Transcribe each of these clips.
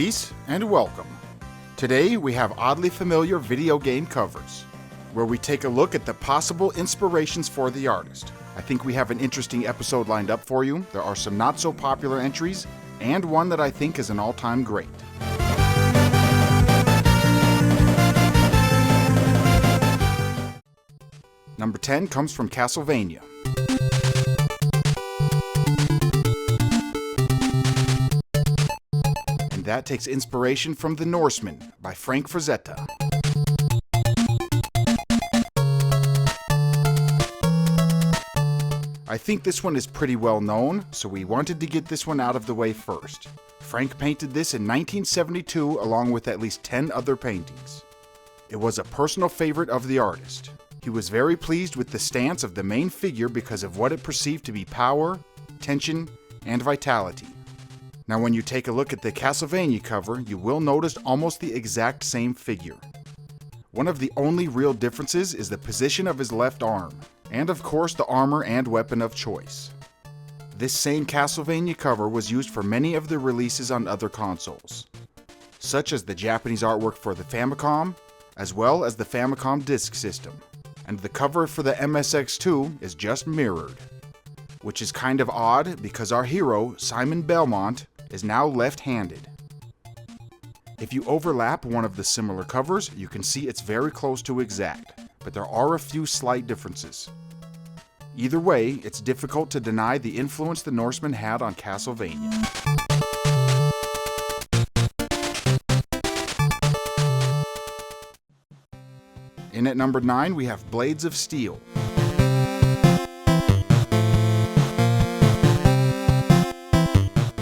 Peace and welcome. Today we have oddly familiar video game covers, where we take a look at the possible inspirations for the artist. I think we have an interesting episode lined up for you. There are some not so popular entries, and one that I think is an all-time great. Number 10 comes from Castlevania. And that takes inspiration from The Norseman by Frazetta. I think this one is pretty well known, so we wanted to get this one out of the way first. Frank painted this in 1972 along with at least 10 other paintings. It was a personal favorite of the artist. He was very pleased with the stance of the main figure because of what it perceived to be power, tension, and vitality. Now when you take a look at the Castlevania cover, you will notice almost the exact same figure. One of the only real differences is the position of his left arm, and of course the armor and weapon of choice. This same Castlevania cover was used for many of the releases on other consoles, such as the Japanese artwork for the Famicom, as well as the Famicom Disk System. And the cover for the MSX2 is just mirrored, which is kind of odd because our hero, Simon Belmont, is now left-handed. If you overlap one of the similar covers, you can see it's very close to exact, but there are a few slight differences. Either way, it's difficult to deny the influence the Norseman had on Castlevania. In at number 9, we have Blades of Steel.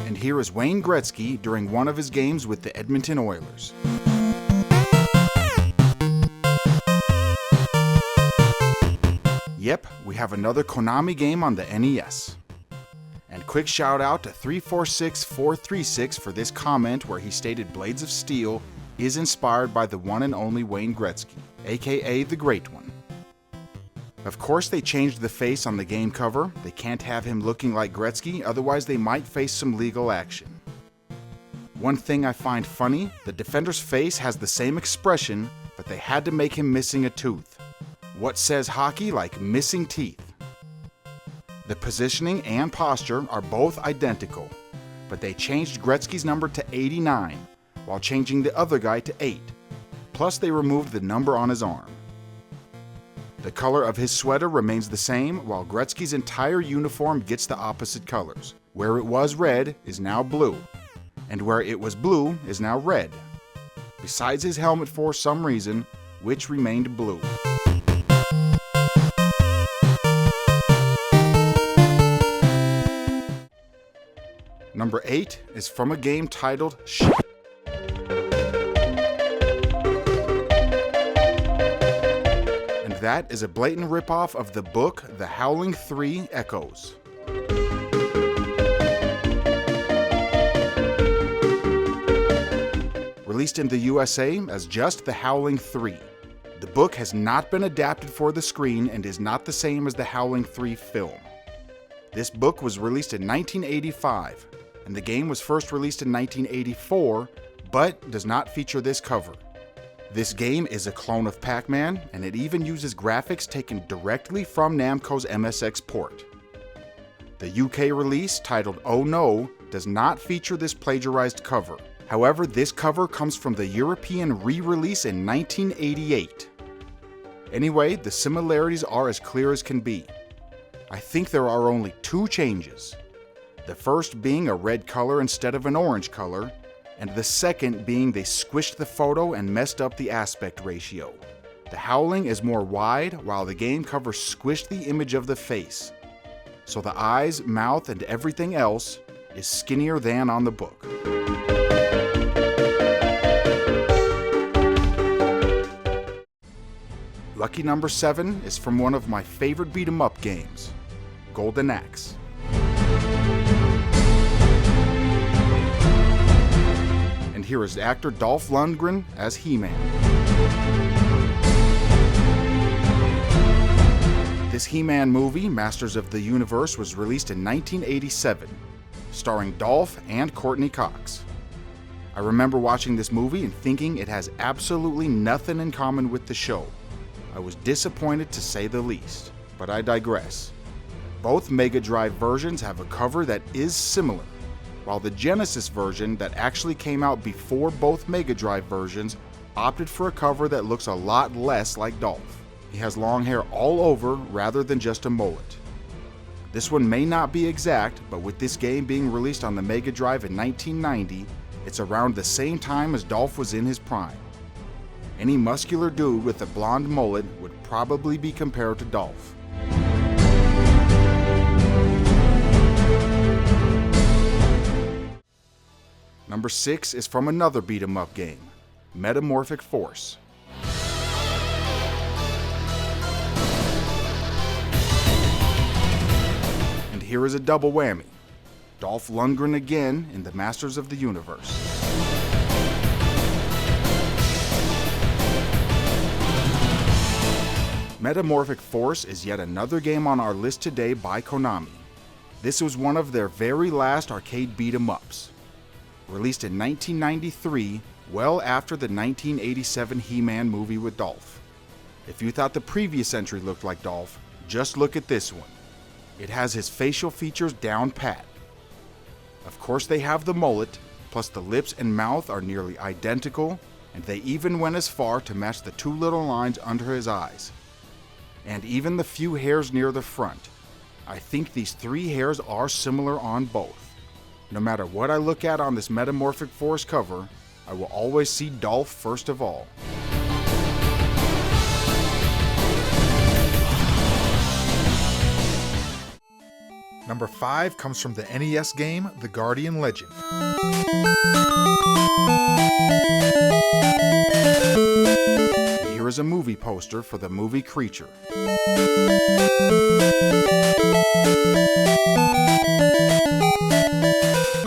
And here is Wayne Gretzky during one of his games with the Edmonton Oilers. Yep, we have another Konami game on the NES. And quick shout out to 346436 for this comment where he stated Blades of Steel is inspired by the one and only Wayne Gretzky, aka the Great One. Of course they changed the face on the game cover. They can't have him looking like Gretzky, otherwise they might face some legal action. One thing I find funny, the defender's face has the same expression, but they had to make him missing a tooth. What says hockey like missing teeth? The positioning and posture are both identical, but they changed Gretzky's number to 89, while changing the other guy to 8. Plus they removed the number on his arm. The color of his sweater remains the same, while Gretzky's entire uniform gets the opposite colors. Where it was red is now blue, and where it was blue is now red. Besides his helmet for some reason, which remained blue. Number 8 is from a game titled Shit. And that is a blatant ripoff of the book The Howling III Echoes. Released in the USA as just The Howling 3. The book has not been adapted for the screen and is not the same as the Howling 3 film. This book was released in 1985. And the game was first released in 1984, but does not feature this cover. This game is a clone of Pac-Man, and it even uses graphics taken directly from Namco's MSX port. The UK release, titled Oh No, does not feature this plagiarized cover. However, this cover comes from the European re-release in 1988. Anyway, the similarities are as clear as can be. I think there are only 2 changes. The first being a red color instead of an orange color, and the second being they squished the photo and messed up the aspect ratio. The Howling is more wide, while the game cover squished the image of the face. So the eyes, mouth, and everything else is skinnier than on the book. Lucky number 7 is from one of my favorite beat-em-up games, Golden Axe. And here is actor Dolph Lundgren as He-Man. This He-Man movie, Masters of the Universe, was released in 1987, starring Dolph and Courtney Cox. I remember watching this movie and thinking it has absolutely nothing in common with the show. I was disappointed to say the least, but I digress. Both Mega Drive versions have a cover that is similar, while the Genesis version that actually came out before both Mega Drive versions opted for a cover that looks a lot less like Dolph. He has long hair all over rather than just a mullet. This one may not be exact, but with this game being released on the Mega Drive in 1990, it's around the same time as Dolph was in his prime. Any muscular dude with a blonde mullet would probably be compared to Dolph. Number 6 is from another beat-em-up game, Metamorphic Force. And here is a double whammy. Dolph Lundgren again in the Masters of the Universe. Metamorphic Force is yet another game on our list today by Konami. This was one of their very last arcade beat-em-ups. Released in 1993, well after the 1987 He-Man movie with Dolph. If you thought the previous entry looked like Dolph, just look at this one. It has his facial features down pat. Of course they have the mullet, plus the lips and mouth are nearly identical, and they even went as far to match the two little lines under his eyes. And even the few hairs near the front. I think these 3 hairs are similar on both. No matter what I look at on this Metamorphic Force cover, I will always see Dolph first of all. Number 5 comes from the NES game, The Guardian Legend. Here is a movie poster for the movie Creature.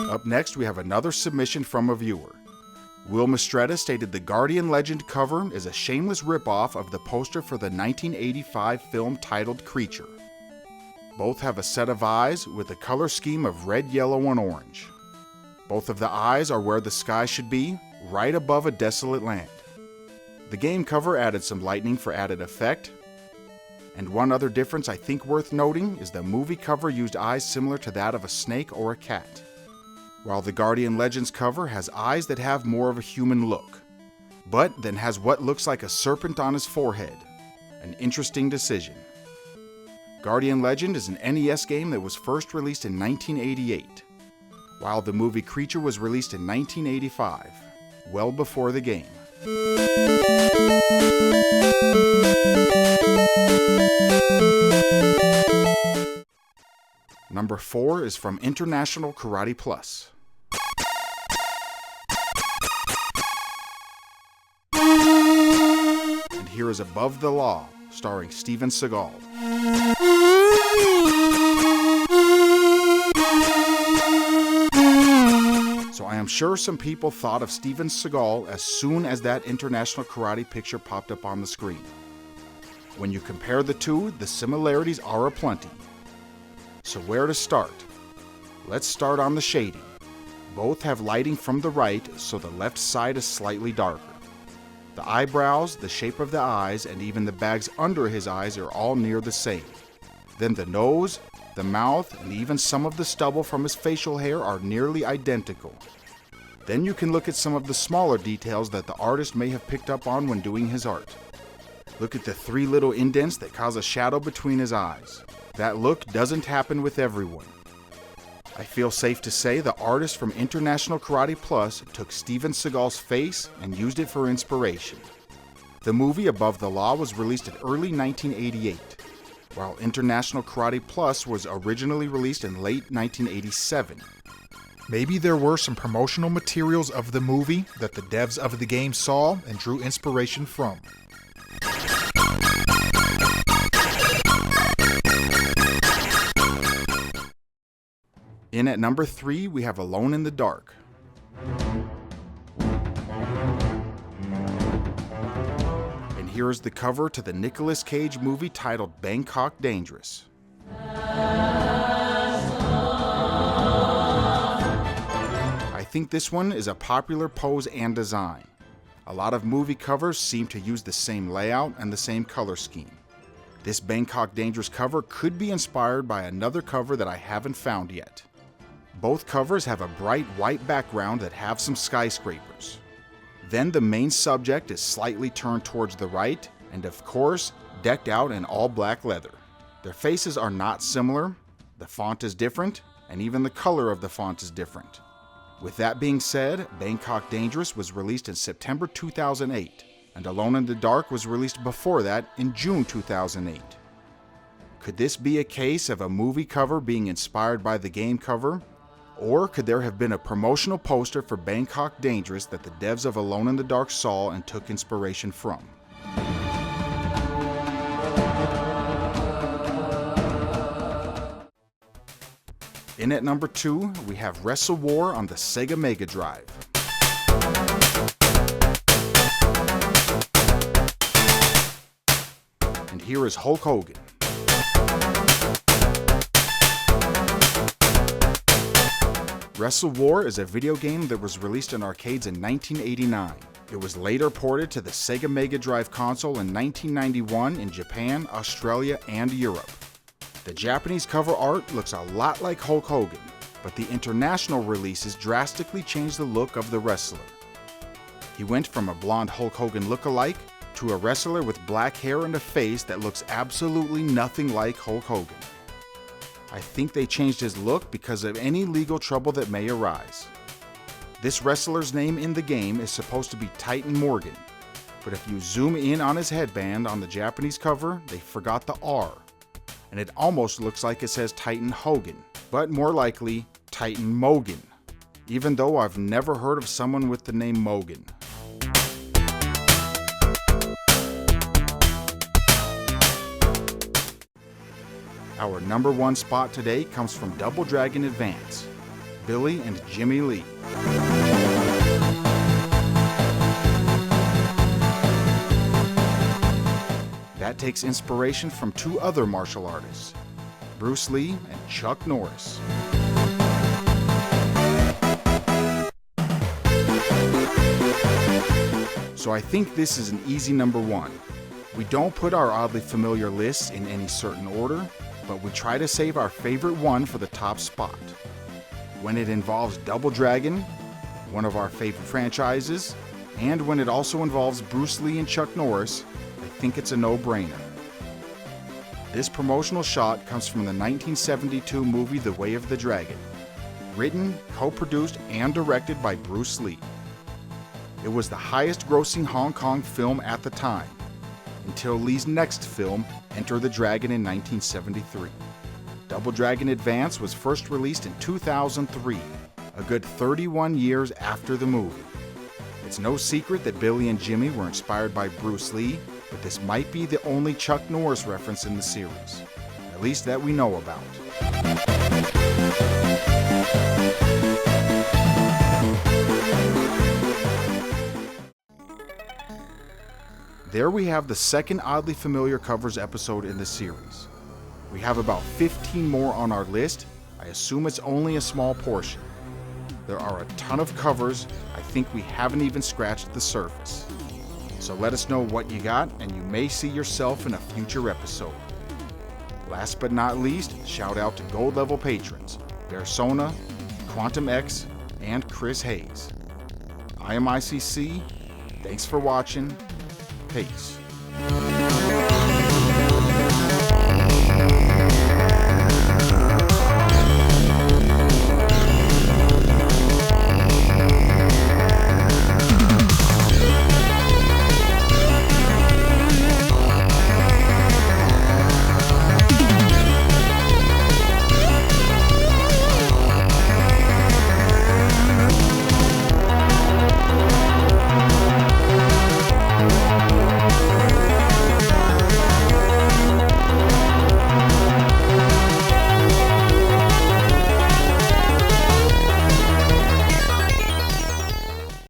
Up next, we have another submission from a viewer. Will Mistretta stated the Guardian Legend cover is a shameless ripoff of the poster for the 1985 film titled Creature. Both have a set of eyes with a color scheme of red, yellow, and orange. Both of the eyes are where the sky should be, right above a desolate land. The game cover added some lightning for added effect. And one other difference I think worth noting is the movie cover used eyes similar to that of a snake or a cat, while the Guardian Legends cover has eyes that have more of a human look, but then has what looks like a serpent on his forehead. An interesting decision. Guardian Legend is an NES game that was first released in 1988, while the movie Creature was released in 1985, well before the game. Number 4 is from International Karate Plus. And here is Above the Law, starring Steven Seagal. So I am sure some people thought of Steven Seagal as soon as that International Karate picture popped up on the screen. When you compare the two, the similarities are aplenty. So where to start? Let's start on the shading. Both have lighting from the right, so the left side is slightly darker. The eyebrows, the shape of the eyes, and even the bags under his eyes are all near the same. Then the nose, the mouth, and even some of the stubble from his facial hair are nearly identical. Then you can look at some of the smaller details that the artist may have picked up on when doing his art. Look at the 3 little indents that cause a shadow between his eyes. That look doesn't happen with everyone. I feel safe to say the artist from International Karate Plus took Steven Seagal's face and used it for inspiration. The movie Above the Law was released in early 1988, while International Karate Plus was originally released in late 1987. Maybe there were some promotional materials of the movie that the devs of the game saw and drew inspiration from. In at number 3, we have Alone in the Dark. And here is the cover to the Nicolas Cage movie titled Bangkok Dangerous. I think this one is a popular pose and design. A lot of movie covers seem to use the same layout and the same color scheme. This Bangkok Dangerous cover could be inspired by another cover that I haven't found yet. Both covers have a bright white background that have some skyscrapers. Then the main subject is slightly turned towards the right, and of course, decked out in all black leather. Their faces are not similar, the font is different, and even the color of the font is different. With that being said, Bangkok Dangerous was released in September 2008, and Alone in the Dark was released before that in June 2008. Could this be a case of a movie cover being inspired by the game cover? Or could there have been a promotional poster for Bangkok Dangerous that the devs of Alone in the Dark saw and took inspiration from? In at number 2, we have Wrestle War on the Sega Mega Drive. And here is Hulk Hogan. Wrestle War is a video game that was released in arcades in 1989. It was later ported to the Sega Mega Drive console in 1991 in Japan, Australia, and Europe. The Japanese cover art looks a lot like Hulk Hogan, but the international releases drastically changed the look of the wrestler. He went from a blonde Hulk Hogan look-alike to a wrestler with black hair and a face that looks absolutely nothing like Hulk Hogan. I think they changed his look because of any legal trouble that may arise. This wrestler's name in the game is supposed to be Titan Morgan, but if you zoom in on his headband on the Japanese cover, they forgot the R, and it almost looks like it says Titan Hogan, but more likely Titan Mogan, even though I've never heard of someone with the name Mogan. Our number 1 spot today comes from Double Dragon Advance, Billy and Jimmy Lee. That takes inspiration from 2 other martial artists, Bruce Lee and Chuck Norris. So I think this is an easy number 1. We don't put our oddly familiar lists in any certain order, but we try to save our favorite one for the top spot. When it involves Double Dragon, one of our favorite franchises, and when it also involves Bruce Lee and Chuck Norris, I think it's a no-brainer. This promotional shot comes from the 1972 movie The Way of the Dragon, written, co-produced, and directed by Bruce Lee. It was the highest-grossing Hong Kong film at the time, until Lee's next film, Enter the Dragon, in 1973. Double Dragon Advance was first released in 2003, a good 31 years after the movie. It's no secret that Billy and Jimmy were inspired by Bruce Lee, but this might be the only Chuck Norris reference in the series, at least that we know about. There we have the second oddly familiar covers episode in the series. We have about 15 more on our list. I assume it's only a small portion. There are a ton of covers. I think we haven't even scratched the surface. So let us know what you got, and you may see yourself in a future episode. Last but not least, shout out to gold level patrons, Bearsona, Quantum X, and Chris Hayes. I am ICC. Thanks for watching. Peace.